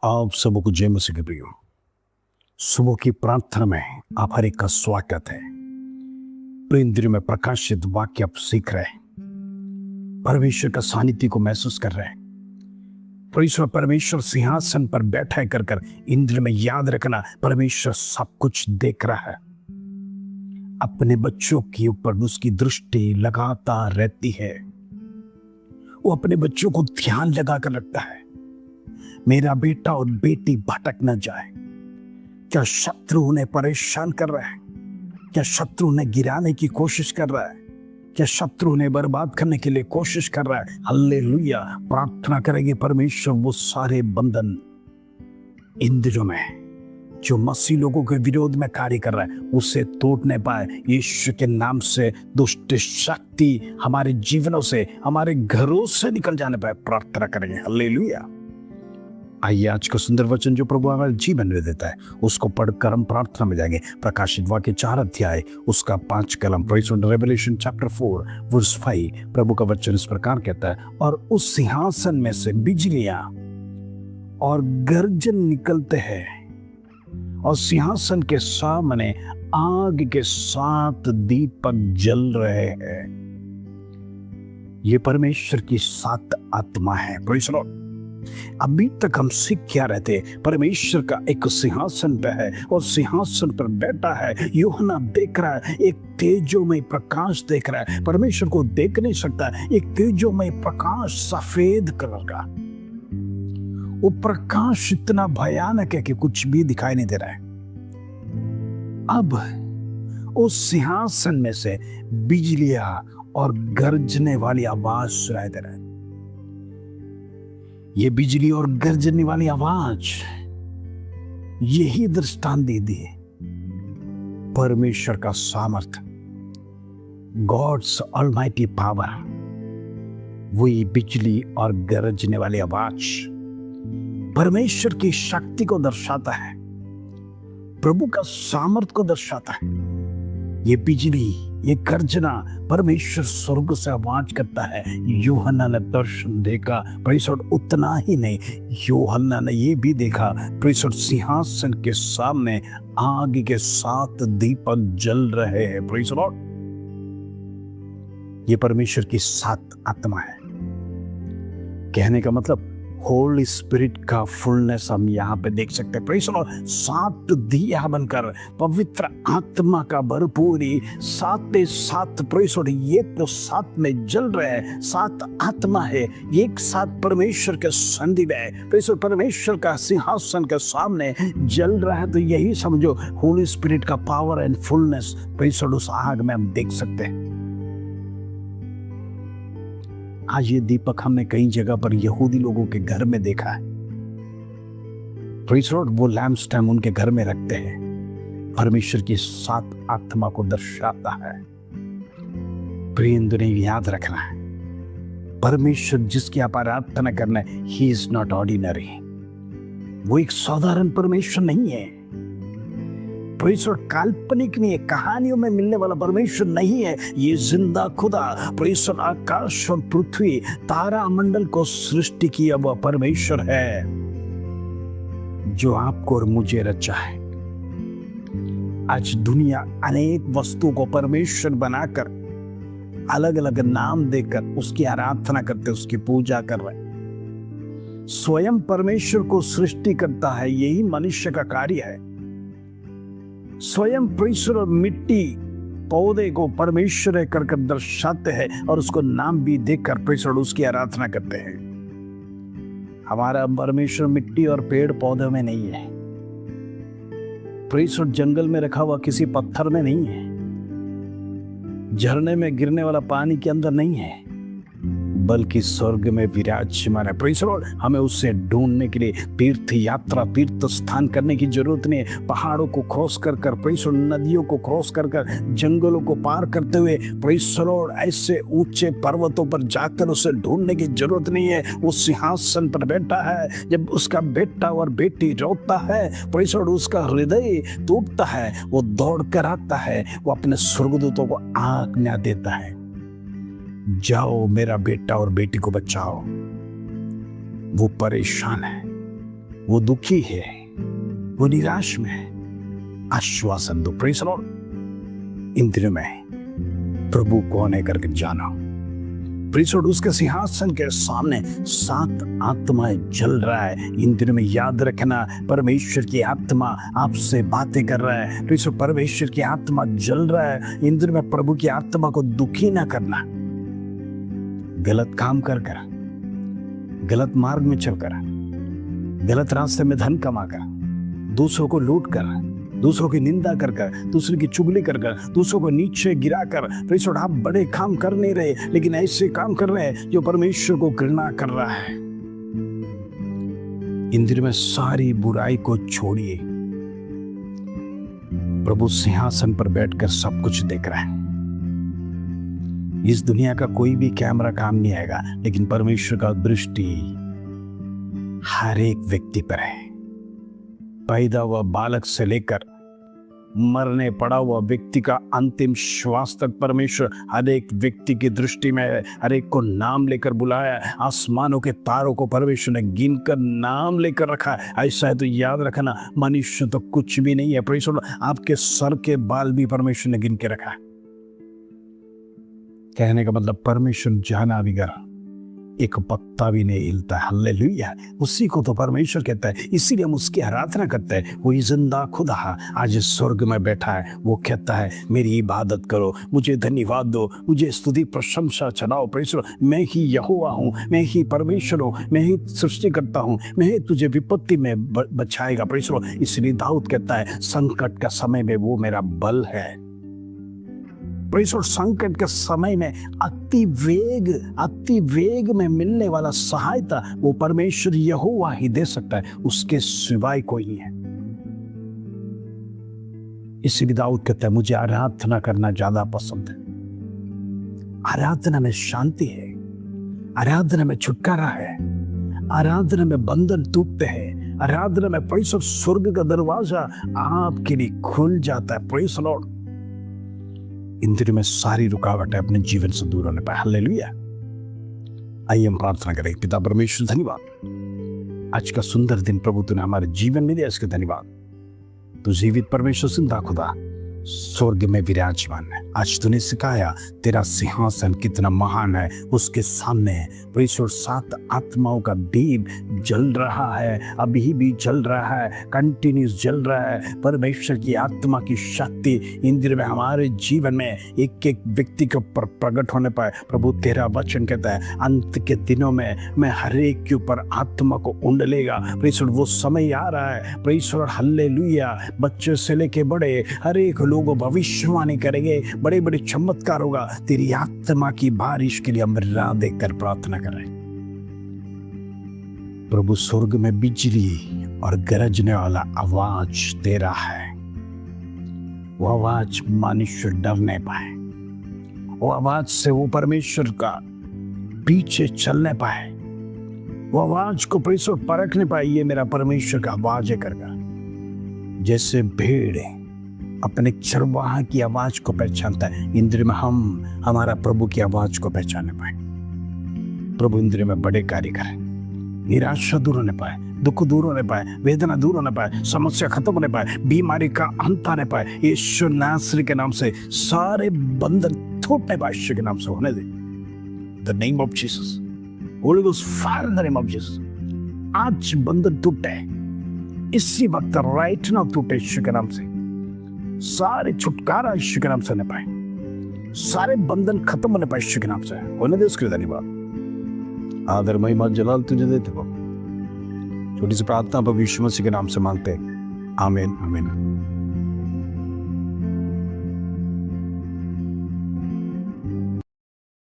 आप सबों को जय मसीह के प्रियो। सुबह की प्रार्थना में आप हर एक का स्वागत है। इंद्रियों में प्रकाशित वाक्य आप सीख रहे हैं, परमेश्वर का सानिध्य को महसूस कर रहे हैं। परमेश्वर सिंहासन पर बैठा कर कर इंद्रियों में याद रखना, परमेश्वर सब कुछ देख रहा है। अपने बच्चों के ऊपर उसकी दृष्टि लगातार रहती है। वो अपने बच्चों को ध्यान लगा कर रखता है, मेरा बेटा और बेटी भटक न जाए। क्या शत्रु उन्हें परेशान कर रहा है? क्या शत्रु उन्हें गिराने की कोशिश कर रहा है? क्या शत्रु उन्हें बर्बाद करने के लिए कोशिश कर रहा है? हालेलुया। प्रार्थना करेंगे, परमेश्वर वो सारे बंधन इंद्रियों में जो मसीह लोगों के विरोध में कार्य कर रहा है उसे तोड़ने पाए। यीशु के नाम से दुष्ट शक्ति हमारे जीवनों से, हमारे घरों से निकल जाने पाए। प्रार्थना करेंगे। हालेलुया। आइए आज का सुंदर वचन जो प्रभु हमारे जीवन में देता है उसको पढ़कर हम प्रार्थना में जाएंगे। प्रकाशित वाक्य 4 अध्याय उसका 5 कलम, रेवलेशन चैप्टर 4 वर्स 5। प्रभु का वचन इस प्रकार कहता है, और उस सिंहासन में से बिजलियां और गर्जन निकलते हैं और सिंहासन के सामने आग के 7 दीपक जल रहे हैं। ये परमेश्वर की 7 आत्मा है। Praise the Lord. अभी तक हम सीख क्या रहते, परमेश्वर का एक सिंहासन पे है और सिंहासन पर बैठा है। यूहन्ना देख रहा है, एक तेजोमय प्रकाश देख रहा है। परमेश्वर को देख नहीं सकता, एक तेजोमय प्रकाश सफेद कलर का। वो प्रकाश इतना भयानक है कि कुछ भी दिखाई नहीं दे रहा है। अब उस सिंहासन में से बिजलियां और गरजने वाली आवाज सुनाई दे रहा है। ये बिजली और गरजने वाली आवाज यही दृष्टांत दे दी है परमेश्वर का सामर्थ, गॉड्स ऑलमाइटी पावर। वही बिजली और गरजने वाली आवाज परमेश्वर की शक्ति को दर्शाता है, प्रभु का सामर्थ को दर्शाता है। ये बिजली, ये गर्जना, परमेश्वर स्वर्ग से आवाज करता है। यूहन्ना ने दर्शन देखा। परमेश्वर उतना ही नहीं, यूहन्ना ने ये भी देखा, परमेश्वर सिंहासन के सामने आग के 7 दीपक जल रहे हैं। Praise the Lord. ये परमेश्वर की 7 आत्मा है। कहने का मतलब होली स्पिरिट का फुलनेस हम यहाँ पे देख सकते हैं। Praise the Lord. 7 दिया बनकर पवित्र आत्मा का भरपूरी 7 प्रेज़ द लॉर्ड। ये तो 7 में जल रहे हैं। 7 आत्मा है, एक साथ परमेश्वर के सन्निधि में, प्रेज़ द लॉर्ड, परमेश्वर का सिंहासन के सामने जल रहा है। तो यही समझो होली स्पिरिट का power and fullness praise the Lord उस आग में हम देख सकते हैं। आज ये दीपक हमने कई जगह पर यहूदी लोगों के घर में देखा है। Praise the Lord. वो लैम्प स्टैम्प उनके घर में रखते हैं, परमेश्वर की 7 आत्मा को दर्शाता है। प्रिय, याद रखना है, परमेश्वर जिसकी आप आराधना करना है, ही इज नॉट ऑर्डिनरी। वो एक साधारण परमेश्वर नहीं है। परमेश्वर काल्पनिक नहीं है, कहानियों में मिलने वाला परमेश्वर नहीं है। ये जिंदा खुदा परमेश्वर आकाश और पृथ्वी तारा मंडल को सृष्टि किया हुआ परमेश्वर है जो आपको और मुझे रचा है। आज दुनिया अनेक वस्तुओं को परमेश्वर बनाकर अलग अलग नाम देकर उसकी आराधना करते, उसकी पूजा कर रहे। स्वयं परमेश्वर को सृष्टि करता है, यही मनुष्य का कार्य है। स्वयं परमेश्वर और मिट्टी पौधे को परमेश्वर कर दर्शाते हैं और उसको नाम भी देकर परमेश्वर उसकी आराधना करते हैं। हमारा परमेश्वर मिट्टी और पेड़ पौधों में नहीं है, परमेश्वर जंगल में रखा हुआ किसी पत्थर में नहीं है, झरने में गिरने वाला पानी के अंदर नहीं है, बल्कि स्वर्ग में विराजमान है। Praise the Lord. हमें उससे ढूंढने के लिए तीर्थ यात्रा, तीर्थ स्थान करने की जरूरत नहीं है। पहाड़ों को क्रॉस कर प्रेज़ द लॉर्ड, नदियों को क्रॉस कर जंगलों को पार करते हुए प्रेज़ द लॉर्ड ऐसे ऊंचे पर्वतों पर जाकर उसे ढूंढने की जरूरत नहीं है। वो सिंहासन पर बैठा है। जब उसका बेटा और बेटी रोता है, प्रेज़ द लॉर्ड, उसका हृदय टूटता है, वो दौड़ कर आता है, वो अपने स्वर्गदूतों को आज्ञा देता है, जाओ मेरा बेटा और बेटी को बचाओ। वो परेशान है, वो दुखी है, वो निराश में है, आश्वासन दो। Praise the Lord. इन दिनों में प्रभु कौन है करके जानो। Praise the Lord. उसके सिंहासन के सामने 7 आत्माएं जल रहा है। इन दिनों में याद रखना, परमेश्वर की आत्मा आपसे बातें कर रहा है। Praise the Lord. परमेश्वर की आत्मा जल रहा है। इन दिनों में प्रभु की आत्मा को दुखी ना करना। गलत काम कर कर, गलत मार्ग में चलकर, गलत रास्ते में धन कमाकर, दूसरों को लूट कर, दूसरों की निंदा कर कर, दूसरों की चुगली कर कर, दूसरों को नीचे गिरा कर, प्रेज़ द लॉर्ड, आप बड़े काम कर नहीं रहे, लेकिन ऐसे काम कर रहे हैं जो परमेश्वर को घृणा कर रहा है। इन दिनों में सारी बुराई को छोड़िए। प्रभु सिंहासन पर बैठकर सब कुछ देख रहा है। इस दुनिया का कोई भी कैमरा काम नहीं आएगा, लेकिन परमेश्वर का दृष्टि हर एक व्यक्ति पर है। पैदा हुआ बालक से लेकर मरने पड़ा हुआ व्यक्ति का अंतिम श्वास तक परमेश्वर हर एक व्यक्ति की दृष्टि में है। हर एक को नाम लेकर बुलाया है। आसमानों के तारों को परमेश्वर ने गिनकर नाम लेकर रखा है। ऐसा है तो याद रखना, मनुष्य तो कुछ भी नहीं है। परमेश्वर आपके सर के बाल भी परमेश्वर ने गिन के रखा है। कहने का मतलब परमेश्वर जाना भी कर, एक पत्ता भी नहीं हिलता। हालेलुया। उसी को तो परमेश्वर कहता है, इसीलिए हम उसकी आराधना करते हैं। वही जिंदा खुदा आज स्वर्ग में बैठा है। वो कहता है मेरी इबादत करो, मुझे धन्यवाद दो, मुझे स्तुति प्रशंसा चढ़ाओ। परमेश्वर, मैं ही यहोवा हूँ, मैं ही परमेश्वर हूँ, मैं ही सृष्टि करता हूँ, मैं ही तुझे विपत्ति में बचाएगा। परमेश्वर, इसलिए दाऊद कहता है संकट का समय में वो मेरा बल है। परमेश्वर, संकट के समय में अति वेग में मिलने वाला सहायता वो परमेश्वर यहोवा ही दे सकता है, उसके सिवाय कोई नहीं है। इसलिए दाऊद कहता है मुझे आराधना करना ज्यादा पसंद है। आराधना में शांति है, आराधना में छुटकारा है, आराधना में बंधन टूटते हैं, आराधना में परमेश्वर स्वर्ग का दरवाजा आपके लिए खुल जाता है। Praise the Lord. इन दिनों में सारी रुकावटें अपने जीवन से दूर होने पाए। हालेलुया। आइए हम प्रार्थना करें। पिता परमेश्वर, धन्यवाद आज का सुंदर दिन प्रभु तूने हमारे जीवन में दिया, इसके धन्यवाद। तू जीवित परमेश्वर, जिंदा खुदा, स्वर्ग में विराजमान है। आज तूने सिखाया तेरा सिंहासन कितना महान है। उसके सामने परमेश्वर 7 आत्माओं का दीप जल रहा है, अभी भी जल रहा है, कंटिन्यूस जल रहा है। परमेश्वर की आत्मा की शक्ति इन दिनों में हमारे जीवन में एक एक व्यक्ति के ऊपर प्रकट होने पाए। प्रभु, तेरा वचन कहता है अंत के दिनों में मैं हर एक के ऊपर आत्मा को उंडलेगा। परमेश्वर, वो समय आ रहा है। परमेश्वर, हालेलुया। बच्चे से लेके बड़े हर एक लोग भविष्यवाणी करेंगे, बड़े बड़े चमत्कार होगा। तेरी आत्मा की बारिश के लिए हम राह देखकर प्रार्थना कर रहे हैं। प्रभु, स्वर्ग में बिजली और गरजने वाला आवाज तेरा है। वो आवाज मनुष्य डर नहीं पाए, वो आवाज से वो परमेश्वर का पीछे चलने पाए, वो आवाज को परमेश्वर परखने पाए। ये मेरा परमेश्वर का आवाज है करगा। जैसे भेड़ अपने चरवाहा की आवाज को पहचानता है, इंद्र में हम हमारा प्रभु की आवाज को पहचानने पाए। प्रभु, इंद्र में बड़े कार्य करें। निराशा दूर होने पाए, दुख दूर होने पाए, वेदना दूर होने पाए, समस्या खत्म होने पाए, बीमारी का अंत आने पाए। यीशु नासरी के नाम से सारे बंधन टूटने पाए। यीशु के नाम से होने दे। The name of Jesus, holy ghost fire in the name of Jesus. आज बंधन टूटे, इसी वक्त राइट नाउ टूटे। यीशु के नाम से सारे छुटकारा यीशु के नाम से होने पाए, सारे बंधन खत्म होने पाए। यीशु के नाम से होने दे। उसके लिए धन्यवाद, आदर, महिमा, जलाल तुझे देते हो। छोटी सी प्रार्थना प्रभु यीशु मसीह के नाम से मांगते हैं। आमीन, आमीन।